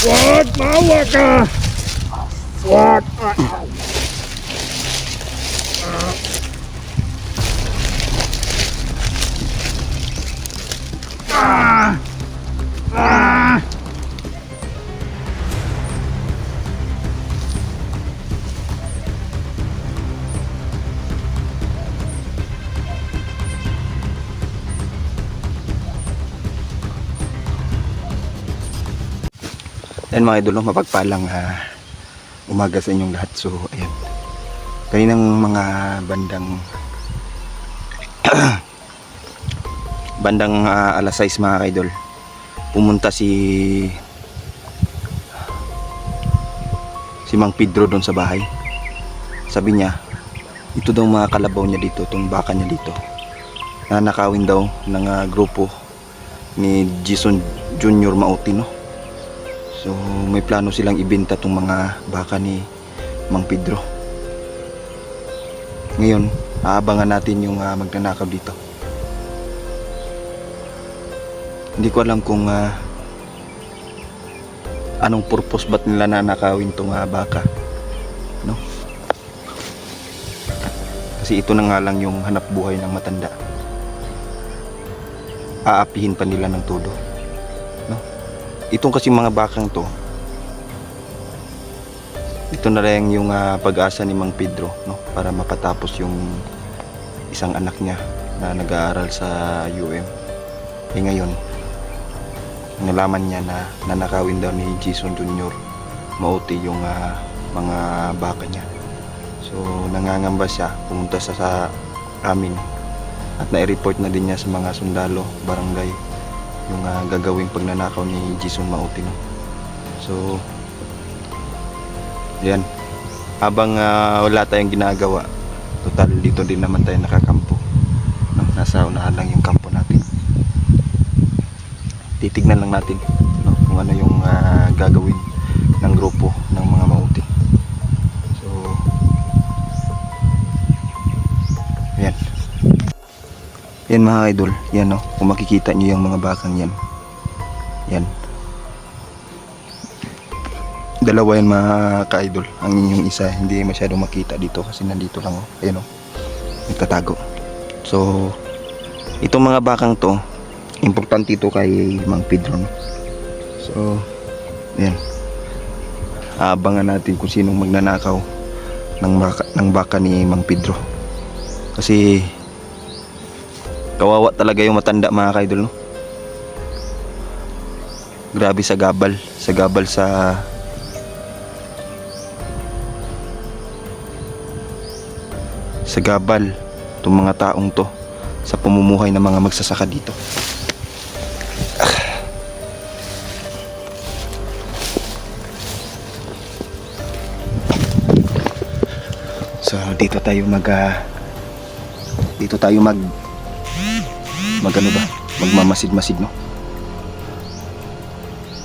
Wag! Maawa ka! Wag! Ayan mga idol, mapagpalang umaga sa inyong lahat. So ayan, kaninang mga bandang alas 6 mga idol, pumunta si Mang Pedro doon sa bahay. Sabi niya, ito daw mga kalabaw niya dito, itong baka niya dito, nanakawin daw ng grupo ni Jason Junior Mauti, no? So may plano silang ibenta tong mga baka ni Mang Pedro. Ngayon, aabangan natin yung magnanakaw dito. Hindi ko alam kung anong purpose ba't nila nanakawin tong baka, no? Kasi ito na nga lang yung hanap buhay ng matanda. Aapihin pa nila ng todo, no? Itong kasi mga bakang to, ito na lang yung pag-asa ni Mang Pedro, no? Para mapatapos yung isang anak niya na nag-aaral sa UM. Ngayon, nalaman niya na nanakawin daw ni Jason Junior Mauti yung mga baka niya. So nangangamba siya, pumunta sa amin at na-report na din niya sa mga sundalo, barangay, yung gagawing pagnanakaw ni Jason Mauti, no? So yan, habang wala tayong ginagawa, total dito din naman tayo nakakampo, no? Nasa unahan lang yung kampo natin. Titignan lang natin, no? Kung ano yung gagawin ng grupo ng mga Mauti. So yan. Yan mga idol, yan, no? Kung makikita nyo yung mga bakang yan, yan, dalawa yan mga ka-idol. Ang inyong isa hindi masyadong makita dito kasi nandito lang, oh. Ayan, oh, nagtatago. So itong mga bakang to, importante ito kay Mang Pedro, no? So yan, abangan natin kung sinong magnanakaw ng baka ni Mang Pedro. Kasi kawawa talaga yung matanda mga ka-idol, no? Grabe sa gabal itong mga taong to sa pamumuhay ng mga magsasaka dito. So dito tayo magmamasid-masid, no?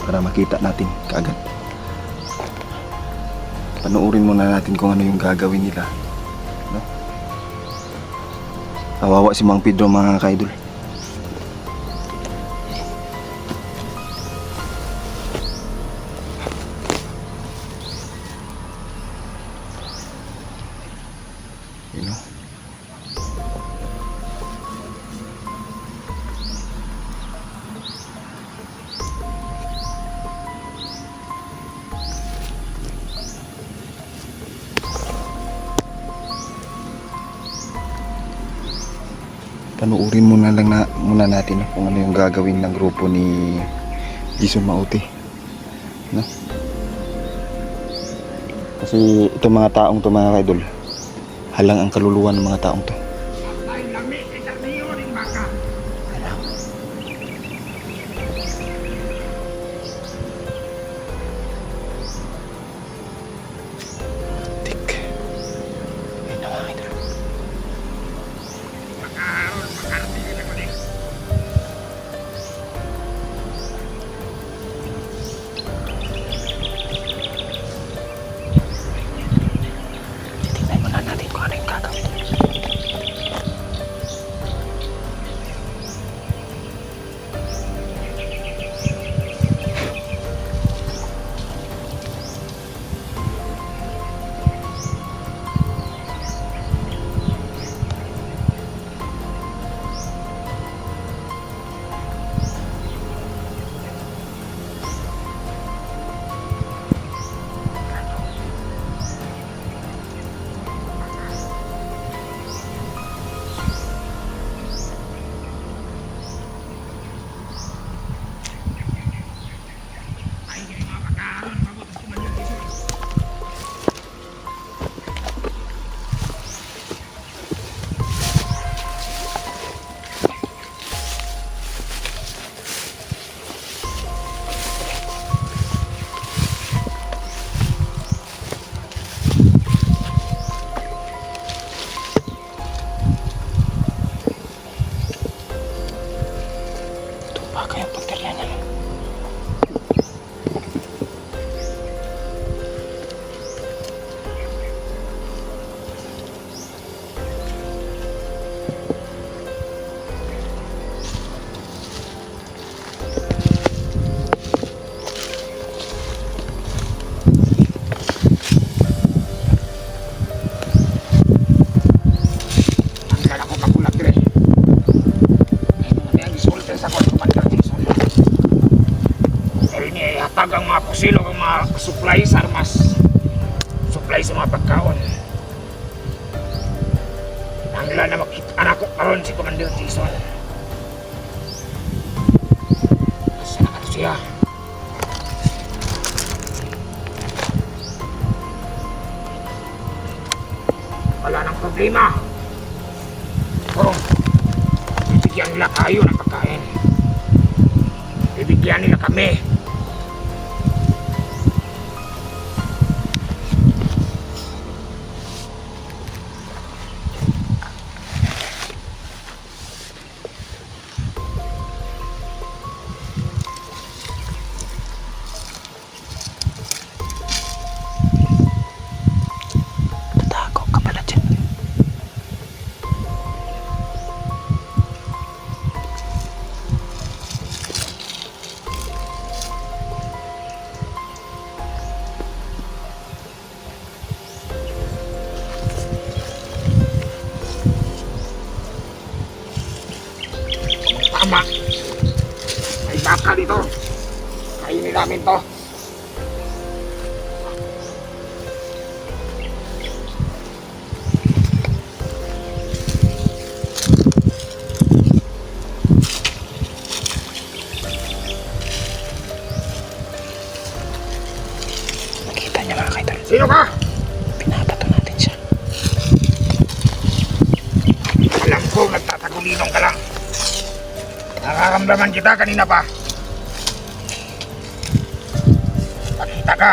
Para makita natin kaagad. Panoorin muna natin kung ano yung gagawin nila, no? Kawawa si Mang Pedro mga ka-idol. You know? Panuurin muna natin, no, kung ano yung gagawin ng grupo ni Jason Mauti, no? Kasi itong mga taong to mga ka-idol, halang ang kaluluwa ng mga taong to. Tingnan muna natin kung ano yung gagawin. hatag ang mga pusilo ang mga supply sa armas. Supply sa mga pagkaon. Nangla na makita anak ko karon si Commander Jason. Asa na ka siya? Wala nang problema. Pero, bibigyan nila kayo ng pagkain. Bibigyan nila kami. Tago ka pala dyan. Tama. May baka dito. Kainin namin to. Nakita niya mga kaidol. Sino ka? Pinapato natin siya. Alam ko nagtatagulilong ka lang. Nakakamdaman kita kanina pa. Pakita ka.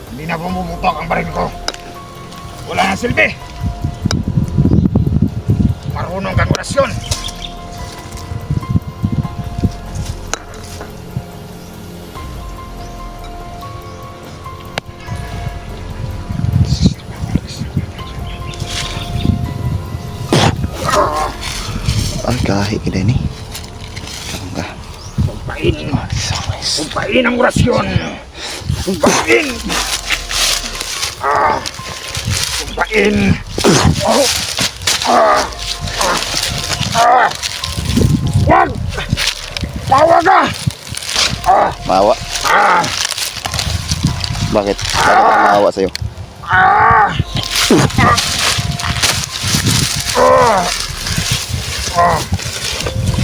Hindi na bumubutok ang baril ko. Wala nang silbi. Marunong kang orasyon. Ay, kahi ka din eh. Ka. Sumpain. Sumpay. Sumpain ang orasyon. Sumpain. Sumpain. Oh. Wag! Tawa ka! Maawa. Bakit? Bakit ka maawa sa'yo?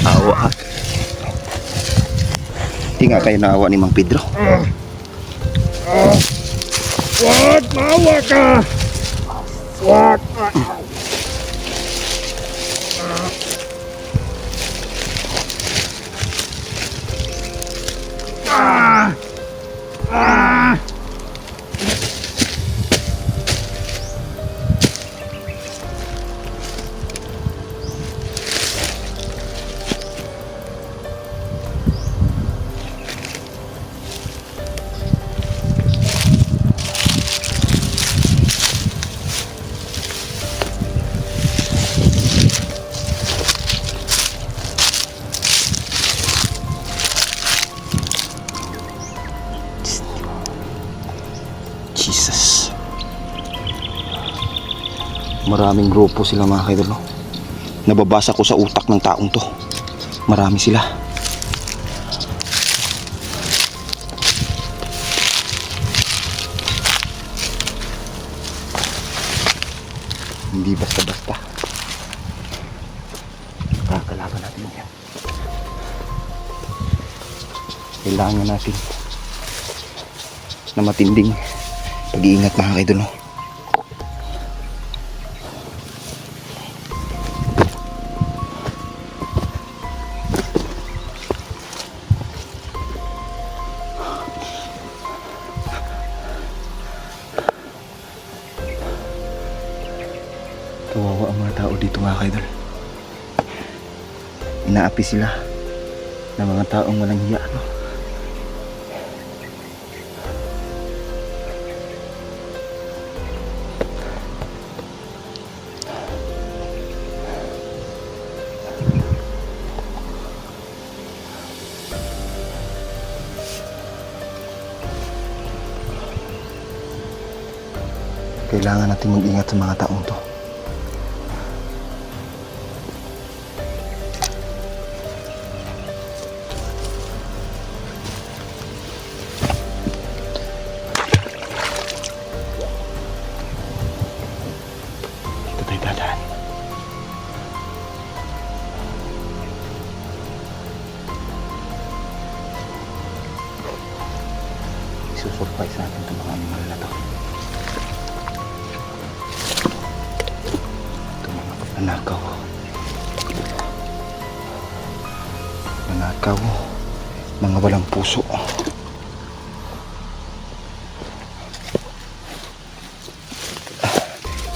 Awa ha? Hindi nga kayo naawa ni Mang Pedro. Wag! Maawa ka! Wag! Jesus. Maraming grupo sila mga kaidol. No? Nababasa ko sa utak ng taong to. Marami sila. Hindi basta-basta. Kakalaban natin yan. Kailangan natin na matinding pag-iingat mga kaidol. No? Kawawa ang mga tao dito mga kaidol. Inaapi sila ng mga taong walang hiya. No? Kailangan natin mag-ingat sa mga taong to. isusurprise natin itong mga animal na to. Ito mga pagnanakaw. Nanakaw. Mga walang puso.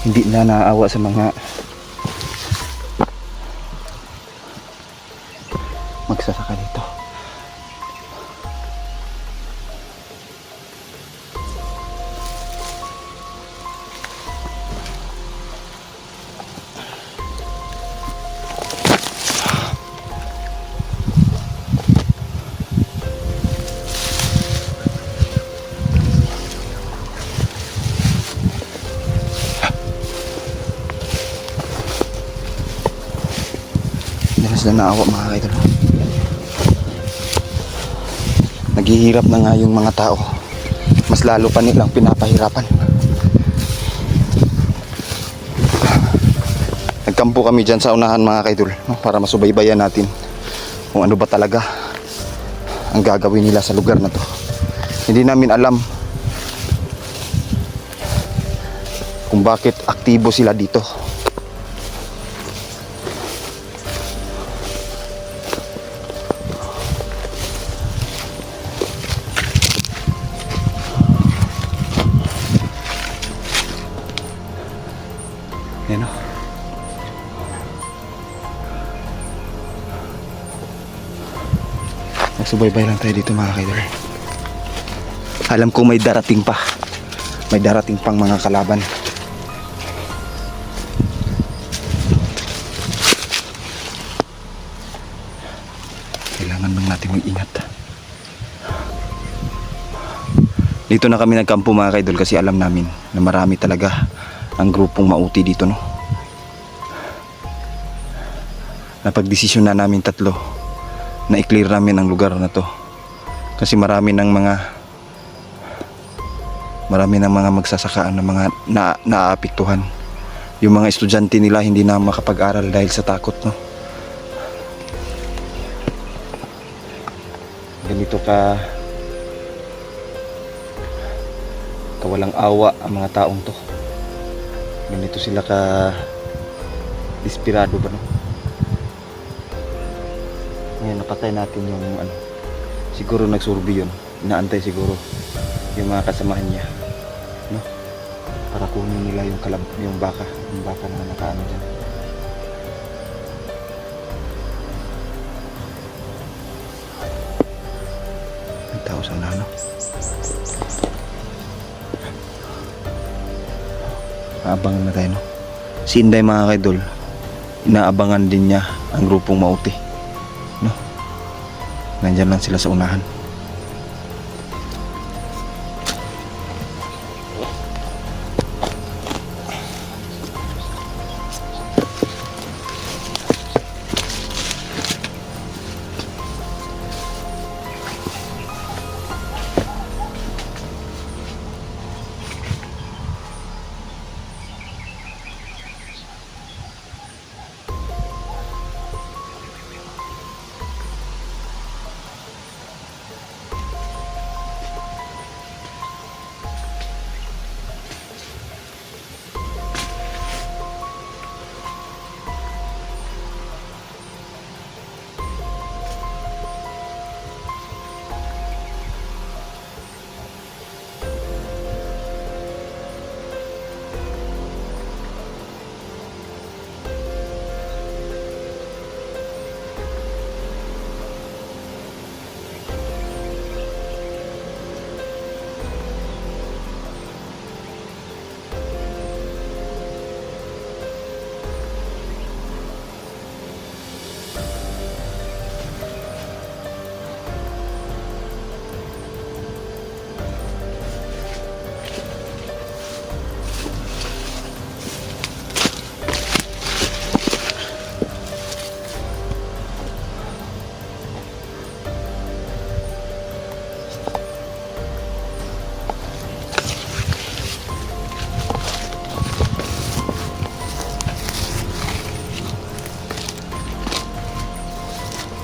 Hindi na naawa sa mga magsasaka dito. Sila naawa mga idol. Naghihirap na nga yung mga tao, mas lalo pa nilang pinapahirapan. Nagkampo kami dyan sa unahan mga idol, no? Para masubaybayan natin kung ano ba talaga ang gagawin nila sa lugar na to. Hindi namin alam kung bakit aktibo sila dito. Yan o. Nagsubaybay lang tayo dito mga kaidol. Alam ko may darating pa. May darating pang mga kalaban. Kailangan lang natin mag-ingat. Dito na kami nagkampo mga kaidol kasi alam namin na marami talaga ang grupong mauti dito, no? Napagdesisyon na namin tatlo na i-clear namin ang lugar na to kasi marami ng mga magsasakaan na mga naaapektuhan. Yung mga estudyante nila hindi na makapag-aral dahil sa takot, no? Ganito kawalang awa ang mga taong to. Ganito sila desperado ba, no? Ngayon napatay natin yung siguro nagsurbi yun. Inaantay siguro yung mga kasamahan niya, no? Para kunin nila yung baka na nakaano dyan. May tao sa unahan, no? Aabangan na tayo, no? Si Inday mga kaidol, inaabangan din niya ang grupong mauti, no? Nandyan lang sila sa unahan.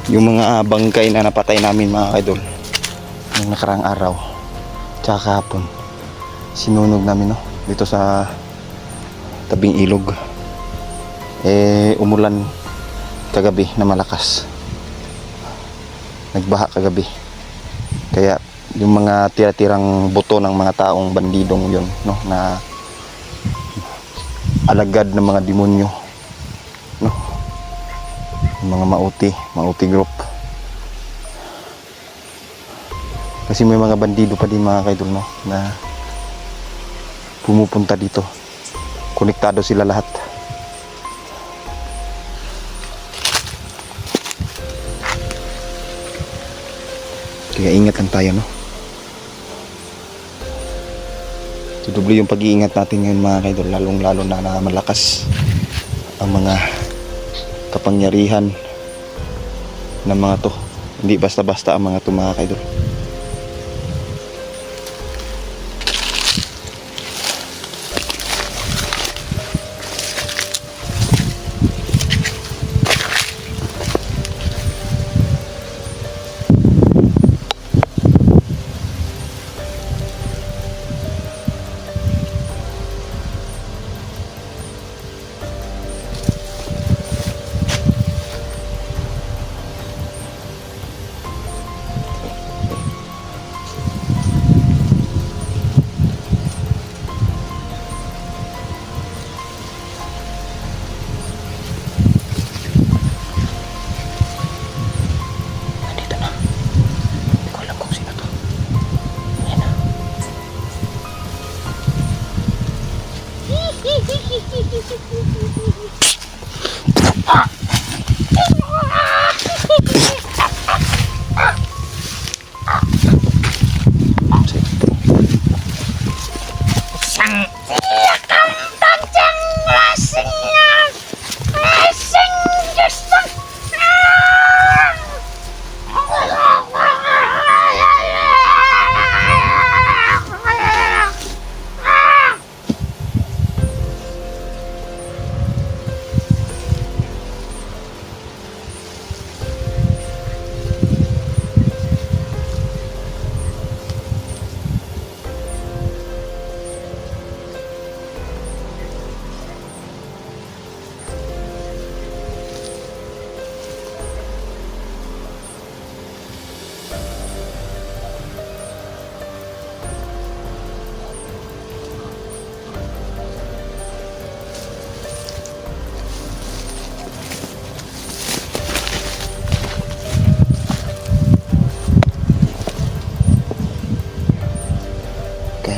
Yung mga bangkay na napatay namin mga kaidol nung nakaraang araw, Tsaka kahapon, sinunog namin, no? Dito sa tabing ilog. Umulan kagabi na malakas. Nagbaha kagabi. Kaya yung mga tira-tirang buto ng mga taong bandidong yun, no, na alagad ng mga demonyo, no, yung mga mauti group. Kasi may mga bandido pa din mga kaidol, no, na pumupunta dito. Konektado sila lahat. Kaya ingat lang tayo, no. Doble yung pag-iingat natin ngayon mga kaidol, lalong lalo na malakas ang mga kapangyarihan ng mga to. Hindi basta-basta ang mga to mga kaidol.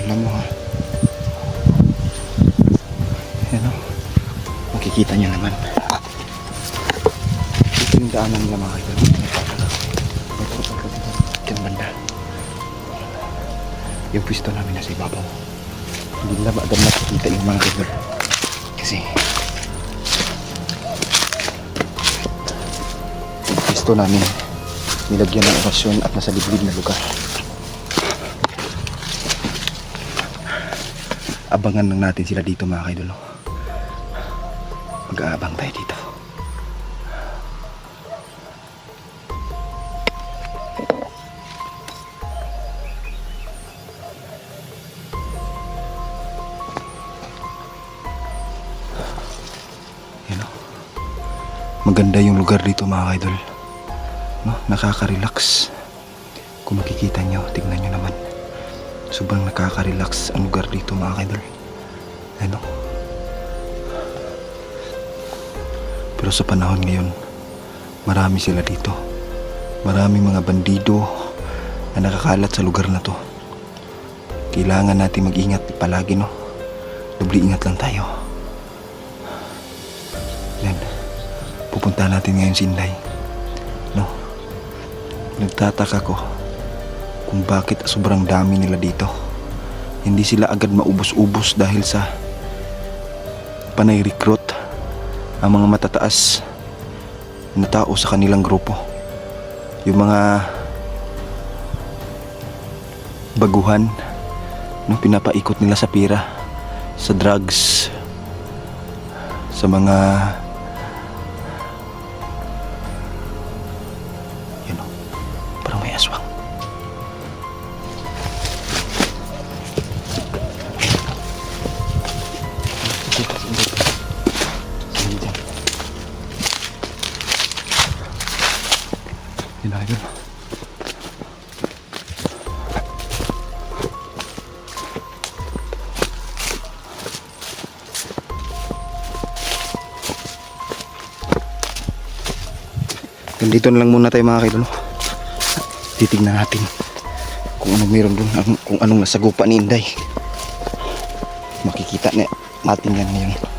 Alam mo ha, ano, makikita nyo naman ito yung daanan nila mga kaidol. Diyan banda yung pwesto namin nasa ibabaw, hindi nila agad makikita yung mga kaidol kasi yung pwesto namin nilagyan ng orasyon at nasa liblib na lugar. Abangan lang natin sila dito mga kaidol. Mag-aabang tayo dito. Yan o. Maganda yung lugar dito mga kaidol, no? Nakaka-relax. Kung makikita nyo, tignan nyo naman. Sobrang nakaka-relax ang lugar dito mga kaidol. Ano? Pero sa panahon ngayon, marami sila dito. Maraming mga bandido na nakakalat sa lugar na to. Kailangan natin mag-ingat palagi, no? Doble ingat lang tayo. Yan. Pupunta natin ngayon si Inday, no? Nagtataka ko kung bakit sobrang dami nila dito. Hindi sila agad maubos-ubos dahil sa panay-recruit ang mga matataas na tao sa kanilang grupo. Yung mga baguhan, no, pinapaikot nila sa pira, sa drugs, sa mga parang may aswang. Ganito na lang muna tayo mga kaidol. Titignan natin kung anong meron dun, kung anong nasa gupa ni Inday. Makikita natin yan ngayon.